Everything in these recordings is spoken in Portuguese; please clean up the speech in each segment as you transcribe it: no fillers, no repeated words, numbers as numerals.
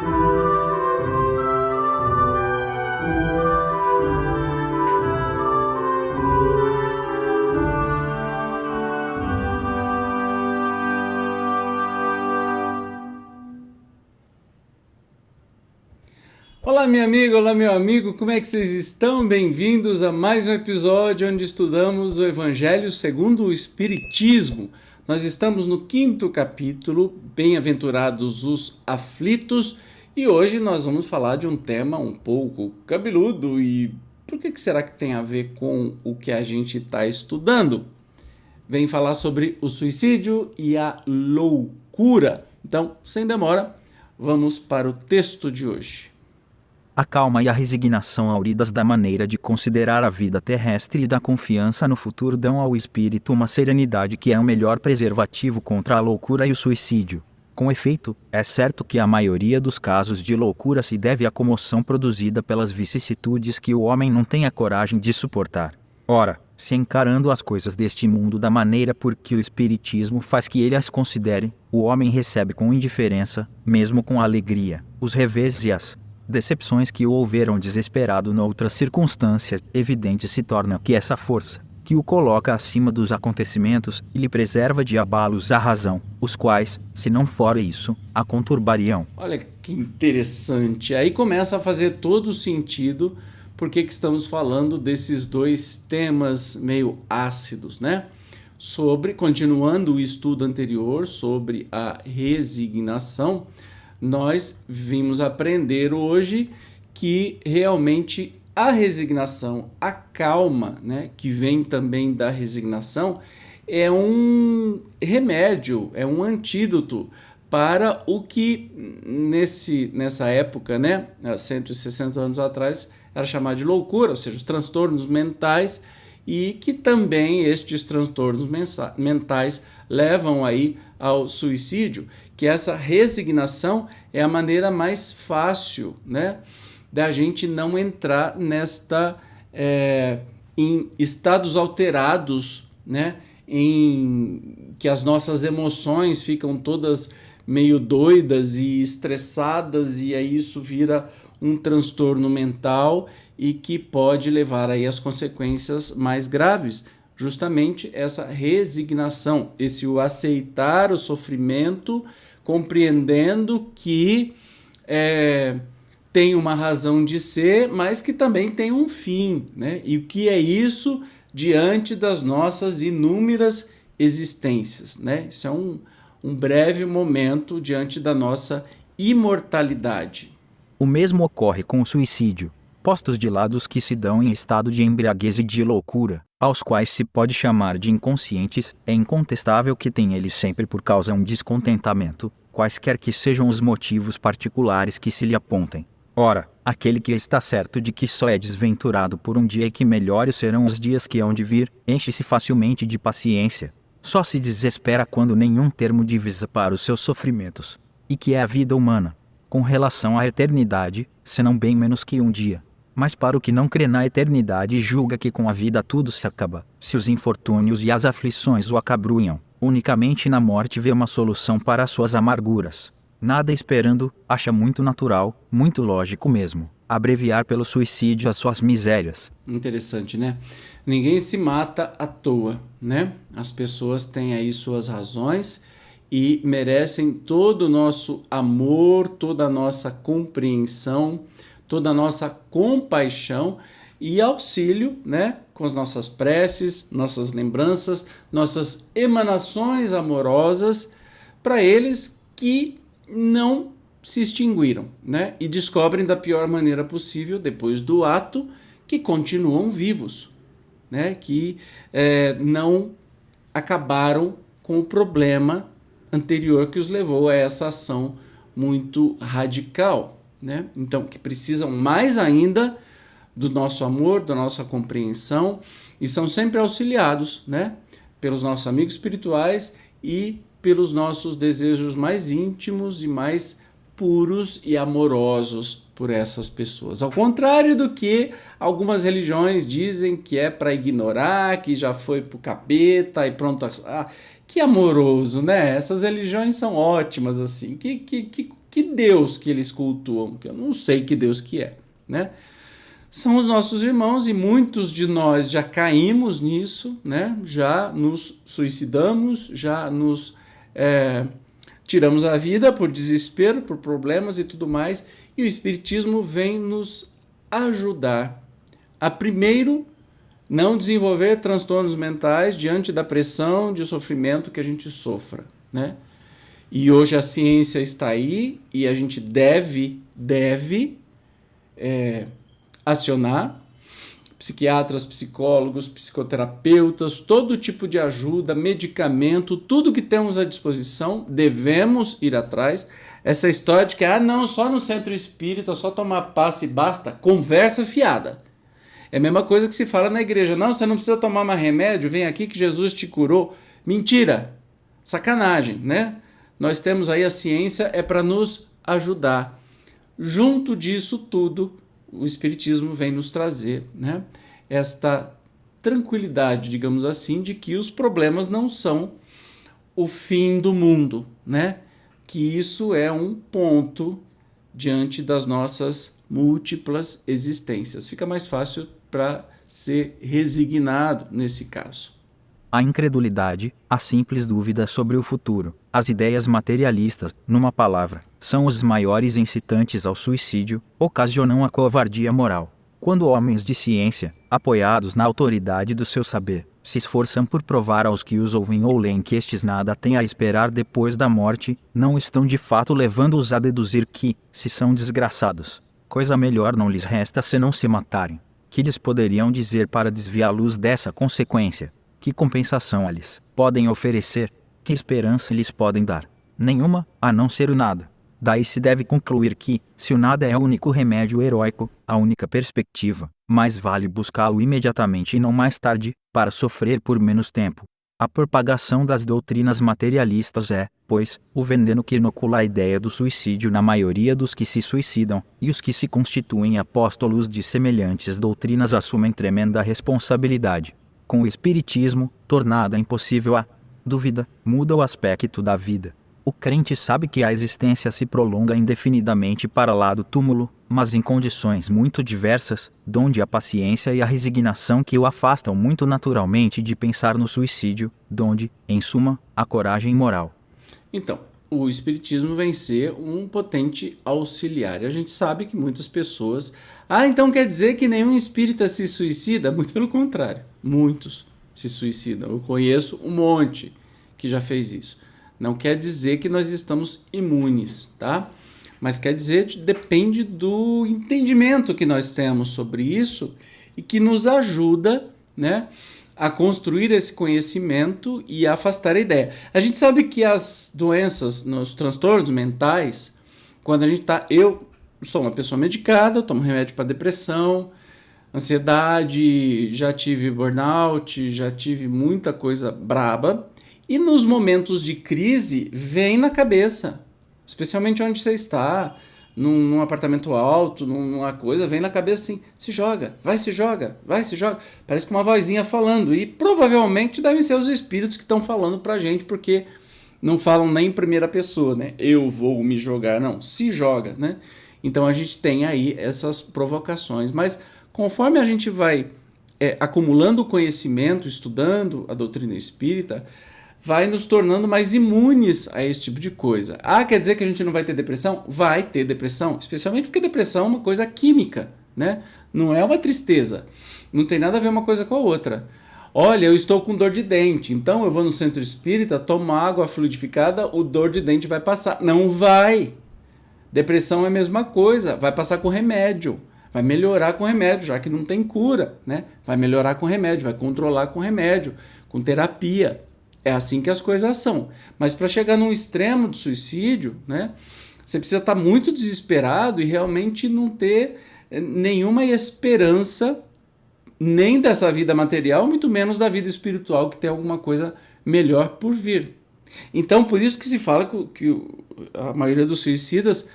Olá, minha amiga, olá, meu amigo, como é que vocês estão? Bem-vindos a mais um episódio onde estudamos o Evangelho segundo o Espiritismo. Nós estamos no 5º capítulo, Bem-aventurados os aflitos, e hoje nós vamos falar de um tema um pouco cabeludo. E por que será que tem a ver com o que a gente está estudando? Vem falar sobre o suicídio e a loucura. Então, sem demora, vamos para o texto de hoje. A calma e a resignação auridas da maneira de considerar a vida terrestre e da confiança no futuro dão ao espírito uma serenidade que é o melhor preservativo contra a loucura e o suicídio. Com efeito, é certo que a maioria dos casos de loucura se deve à comoção produzida pelas vicissitudes que o homem não tem a coragem de suportar. Ora, se encarando as coisas deste mundo da maneira por que o Espiritismo faz que ele as considere, o homem recebe com indiferença, mesmo com alegria, os reveses e as decepções que o houveram desesperado noutras circunstâncias evidentes. Se torna que essa força, que o coloca acima dos acontecimentos e lhe preserva de abalos à razão, os quais, se não fora isso, a conturbariam. Olha que interessante, aí começa a fazer todo sentido porque que estamos falando desses dois temas meio ácidos, né? Continuando o estudo anterior sobre a resignação, nós vimos aprender hoje que realmente a resignação, a calma, né, que vem também da resignação, é um remédio, é um antídoto para o que nessa época, né, 160 anos atrás, era chamado de loucura, ou seja, os transtornos mentais, e que também estes transtornos mentais levam aí ao suicídio, que essa resignação é a maneira mais fácil, né, da gente não entrar em estados alterados, né, em que as nossas emoções ficam todas meio doidas e estressadas, e aí isso vira um transtorno mental e que pode levar aí às consequências mais graves. Justamente essa resignação, esse o aceitar o sofrimento, compreendendo que tem uma razão de ser, mas que também tem um fim, né? E o que é isso diante das nossas inúmeras existências, né? Isso é um breve momento diante da nossa imortalidade. O mesmo ocorre com o suicídio. Postos de lado os que se dão em estado de embriaguez e de loucura, aos quais se pode chamar de inconscientes, é incontestável que tem eles sempre por causa um descontentamento, quaisquer que sejam os motivos particulares que se lhe apontem. Ora, aquele que está certo de que só é desventurado por um dia e que melhores serão os dias que hão de vir, enche-se facilmente de paciência. Só se desespera quando nenhum termo divisa para os seus sofrimentos, e que é a vida humana, com relação à eternidade, senão bem menos que um dia. Mas para o que não crê na eternidade e julga que com a vida tudo se acaba, se os infortúnios e as aflições o acabrunham, unicamente na morte vê uma solução para as suas amarguras. Nada esperando, acha muito natural, muito lógico mesmo, abreviar pelo suicídio as suas misérias. Interessante, né? Ninguém se mata à toa, né? As pessoas têm aí suas razões e merecem todo o nosso amor, toda a nossa compreensão, toda a nossa compaixão e auxílio, né, com as nossas preces, nossas lembranças, nossas emanações amorosas para eles que não se extinguiram, né, e descobrem da pior maneira possível, depois do ato, que continuam vivos, né, que não acabaram com o problema anterior que os levou a essa ação muito radical, né? Então, que precisam mais ainda do nosso amor, da nossa compreensão, e são sempre auxiliados, né, pelos nossos amigos espirituais e pelos nossos desejos mais íntimos e mais puros e amorosos por essas pessoas. Ao contrário do que algumas religiões dizem que é para ignorar, que já foi pro capeta e pronto. Que amoroso, né? Essas religiões são ótimas, assim. Que Que Deus que eles cultuam? Que eu não sei que Deus que é, né? São os nossos irmãos e muitos de nós já caímos nisso, né? Já nos suicidamos, já nos tiramos a vida por desespero, por problemas e tudo mais. E o Espiritismo vem nos ajudar a, primeiro, não desenvolver transtornos mentais diante da pressão de sofrimento que a gente sofra, né? E hoje a ciência está aí e a gente deve acionar psiquiatras, psicólogos, psicoterapeutas, todo tipo de ajuda, medicamento, tudo que temos à disposição, devemos ir atrás. Essa história de que, não, só no centro espírita, só tomar passe e basta, conversa fiada. É a mesma coisa que se fala na igreja. Não, você não precisa tomar mais remédio, vem aqui que Jesus te curou. Mentira! Sacanagem, né? Nós temos aí a ciência, é para nos ajudar. Junto disso tudo, o Espiritismo vem nos trazer, né, esta tranquilidade, digamos assim, de que os problemas não são o fim do mundo, né? Que isso é um ponto diante das nossas múltiplas existências. Fica mais fácil para ser resignado nesse caso. A incredulidade, a simples dúvida sobre o futuro, as ideias materialistas, numa palavra, são os maiores incitantes ao suicídio, ocasionam a covardia moral. Quando homens de ciência, apoiados na autoridade do seu saber, se esforçam por provar aos que os ouvem ou leem que estes nada têm a esperar depois da morte, não estão de fato levando-os a deduzir que, se são desgraçados, coisa melhor não lhes resta senão se matarem. Que lhes poderiam dizer para desviá-los dessa consequência? Que compensação lhes podem oferecer? Que esperança lhes podem dar? Nenhuma, a não ser o nada. Daí se deve concluir que, se o nada é o único remédio heróico, a única perspectiva, mais vale buscá-lo imediatamente e não mais tarde, para sofrer por menos tempo. A propagação das doutrinas materialistas é, pois, o veneno que inocula a ideia do suicídio na maioria dos que se suicidam, e os que se constituem apóstolos de semelhantes doutrinas assumem tremenda responsabilidade. Com o Espiritismo, tornada impossível a dúvida, muda o aspecto da vida. O crente sabe que a existência se prolonga indefinidamente para lá do túmulo, mas em condições muito diversas, donde a paciência e a resignação que o afastam muito naturalmente de pensar no suicídio, donde, em suma, a coragem moral. Então, o Espiritismo vem ser um potente auxiliar. E a gente sabe que muitas pessoas... então quer dizer que nenhum espírita se suicida? Muito pelo contrário, muitos se suicidam. Eu conheço um monte que já fez isso. Não quer dizer que nós estamos imunes, tá? Mas quer dizer que depende do entendimento que nós temos sobre isso e que nos ajuda, né, a construir esse conhecimento e a afastar a ideia. A gente sabe que as doenças, os transtornos mentais, quando a gente está... Eu sou uma pessoa medicada, eu tomo remédio para depressão, ansiedade, já tive burnout, já tive muita coisa braba. E nos momentos de crise, vem na cabeça, especialmente onde você está, num apartamento alto, numa coisa, vem na cabeça assim, se joga, vai, se joga, vai, se joga. Parece que uma vozinha falando, e provavelmente devem ser os espíritos que estão falando pra gente, porque não falam nem em primeira pessoa, né? Eu vou me jogar, não, se joga, né? Então a gente tem aí essas provocações, mas conforme a gente vai acumulando conhecimento, estudando a doutrina espírita, vai nos tornando mais imunes a esse tipo de coisa. Quer dizer que a gente não vai ter depressão? Vai ter depressão, especialmente porque depressão é uma coisa química, né? Não é uma tristeza. Não tem nada a ver uma coisa com a outra. Olha, eu estou com dor de dente, então eu vou no centro espírita, tomo água fluidificada, o dor de dente vai passar. Não vai. Depressão é a mesma coisa, vai passar com remédio. Vai melhorar com remédio, já que não tem cura, né? Vai melhorar com remédio, vai controlar com remédio, com terapia. É assim que as coisas são. Mas para chegar num extremo do suicídio, né, você precisa estar muito desesperado e realmente não ter nenhuma esperança nem dessa vida material, muito menos da vida espiritual, que tem alguma coisa melhor por vir. Então, por isso que se fala que a maioria dos suicidas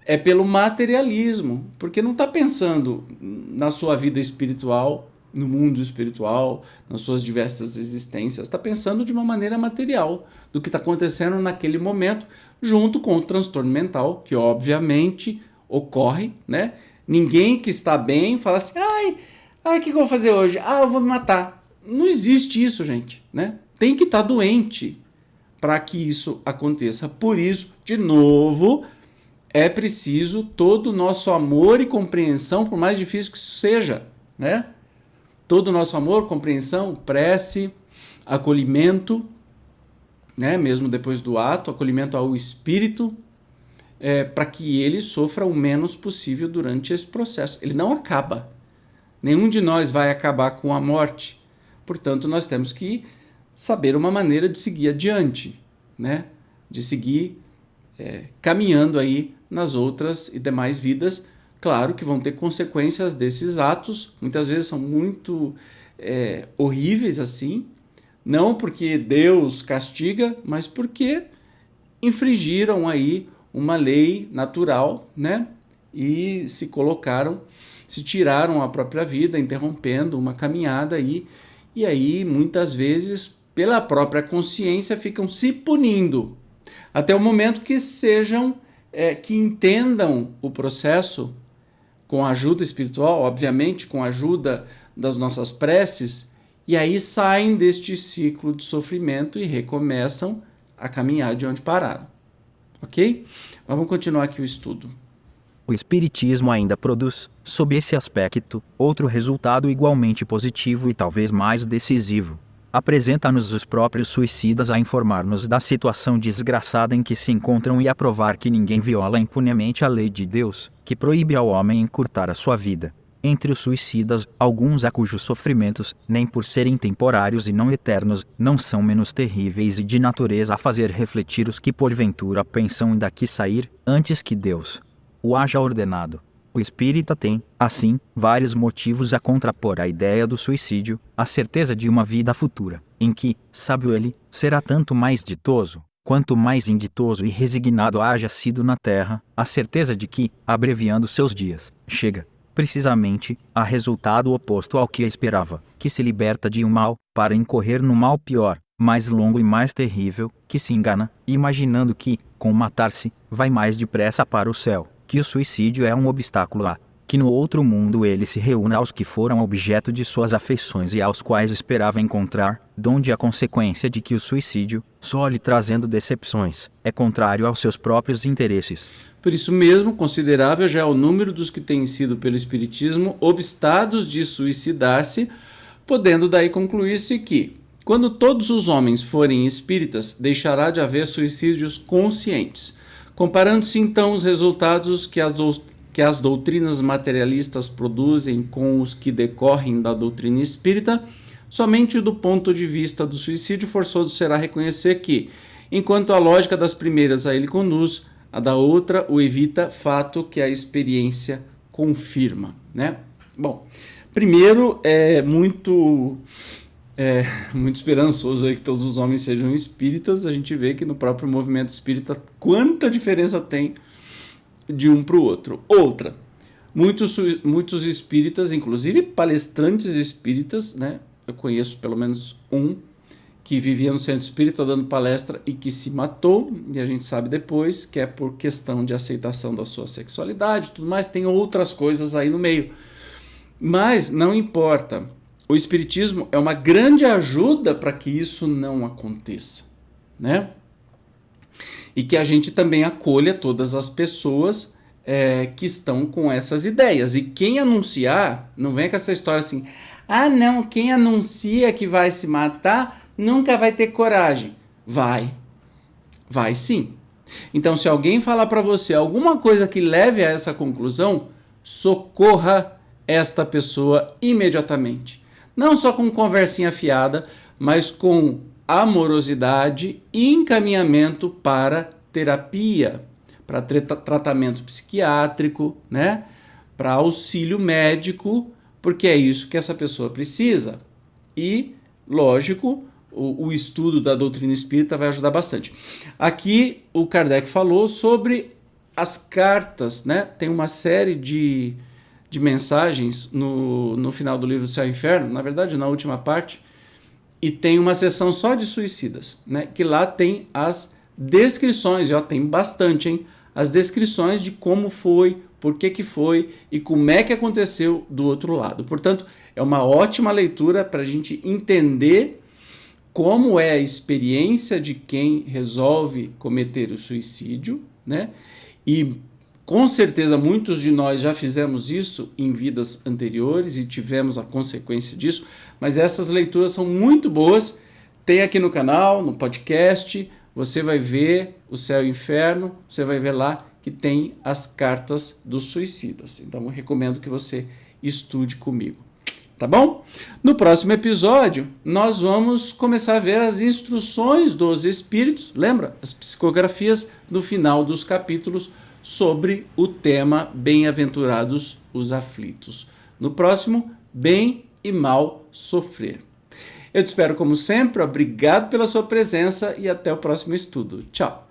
é pelo materialismo, porque não está pensando na sua vida espiritual, no mundo espiritual, nas suas diversas existências, está pensando de uma maneira material do que está acontecendo naquele momento, junto com o transtorno mental, que obviamente ocorre, né? Ninguém que está bem fala assim, o que eu vou fazer hoje? Eu vou me matar. Não existe isso, gente, né? Tem que estar doente para que isso aconteça. Por isso, de novo, é preciso todo o nosso amor e compreensão, por mais difícil que isso seja, né? Todo o nosso amor, compreensão, prece, acolhimento, né? Mesmo depois do ato, acolhimento ao espírito, para que ele sofra o menos possível durante esse processo. Ele não acaba. Nenhum de nós vai acabar com a morte. Portanto, nós temos que saber uma maneira de seguir adiante, né? De seguir caminhando aí nas outras e demais vidas. Claro que vão ter consequências desses atos, muitas vezes são muito horríveis assim, não porque Deus castiga, mas porque infringiram aí uma lei natural, né? E se tiraram a própria vida, interrompendo uma caminhada aí, e aí muitas vezes, pela própria consciência, ficam se punindo, até o momento que que entendam o processo, com a ajuda espiritual, obviamente com a ajuda das nossas preces, e aí saem deste ciclo de sofrimento e recomeçam a caminhar de onde pararam. Ok? Mas vamos continuar aqui o estudo. O Espiritismo ainda produz, sob esse aspecto, outro resultado igualmente positivo e talvez mais decisivo. Apresenta-nos os próprios suicidas a informar-nos da situação desgraçada em que se encontram e a provar que ninguém viola impunemente a lei de Deus, que proíbe ao homem encurtar a sua vida. Entre os suicidas, alguns há cujos sofrimentos, nem por serem temporários e não eternos, não são menos terríveis e de natureza a fazer refletir os que porventura pensam em daqui sair, antes que Deus o haja ordenado. O espírita tem, assim, vários motivos a contrapor à ideia do suicídio, a certeza de uma vida futura, em que, sábio ele, será tanto mais ditoso, quanto mais inditoso e resignado haja sido na terra, a certeza de que, abreviando seus dias, chega, precisamente, a resultado oposto ao que esperava, que se liberta de um mal, para incorrer no mal pior, mais longo e mais terrível, que se engana, imaginando que, com matar-se, vai mais depressa para o céu, que o suicídio é um obstáculo que no outro mundo ele se reúna aos que foram objeto de suas afeições e aos quais esperava encontrar, donde a consequência de que o suicídio, só lhe trazendo decepções, é contrário aos seus próprios interesses. Por isso mesmo, considerável já é o número dos que têm sido pelo Espiritismo obstados de suicidar-se, podendo daí concluir-se que, quando todos os homens forem espíritas, deixará de haver suicídios conscientes. Comparando-se então os resultados que as doutrinas materialistas produzem com os que decorrem da doutrina espírita, somente do ponto de vista do suicídio forçoso será reconhecer que, enquanto a lógica das primeiras a ele conduz, a da outra o evita, fato que a experiência confirma, né? Bom, primeiro é muito esperançoso aí que todos os homens sejam espíritas. A gente vê que no próprio movimento espírita quanta diferença tem de um para o outro. Outra, muitos espíritas, inclusive palestrantes espíritas, né? Eu conheço pelo menos um que vivia no centro espírita dando palestra e que se matou, e a gente sabe depois que é por questão de aceitação da sua sexualidade e tudo mais, tem outras coisas aí no meio. Mas não importa. O Espiritismo é uma grande ajuda para que isso não aconteça, né? E que a gente também acolha todas as pessoas que estão com essas ideias. E quem anunciar, não vem com essa história assim, não, quem anuncia que vai se matar nunca vai ter coragem. Vai sim. Então, se alguém falar para você alguma coisa que leve a essa conclusão, socorra esta pessoa imediatamente. Não só com conversinha fiada, mas com amorosidade e encaminhamento para terapia, para tratamento psiquiátrico, né? Para auxílio médico, porque é isso que essa pessoa precisa. E, lógico, o estudo da doutrina espírita vai ajudar bastante. Aqui o Kardec falou sobre as cartas, né? Tem uma série de de mensagens no final do livro Céu e Inferno, na verdade na última parte, e tem uma seção só de suicidas, né? Que lá tem as descrições, e ó, tem bastante, hein? As descrições de como foi, por que foi e como é que aconteceu do outro lado. Portanto, é uma ótima leitura para a gente entender como é a experiência de quem resolve cometer o suicídio, né? E com certeza muitos de nós já fizemos isso em vidas anteriores e tivemos a consequência disso, mas essas leituras são muito boas. Tem aqui no canal, no podcast, você vai ver o Céu e o Inferno, você vai ver lá que tem as cartas dos suicidas. Então eu recomendo que você estude comigo. Tá bom? No próximo episódio, nós vamos começar a ver as instruções dos espíritos, lembra? As psicografias no final dos capítulos sobre o tema Bem-aventurados os aflitos. No próximo, Bem e Mal Sofrer. Eu te espero como sempre, obrigado pela sua presença e até o próximo estudo. Tchau!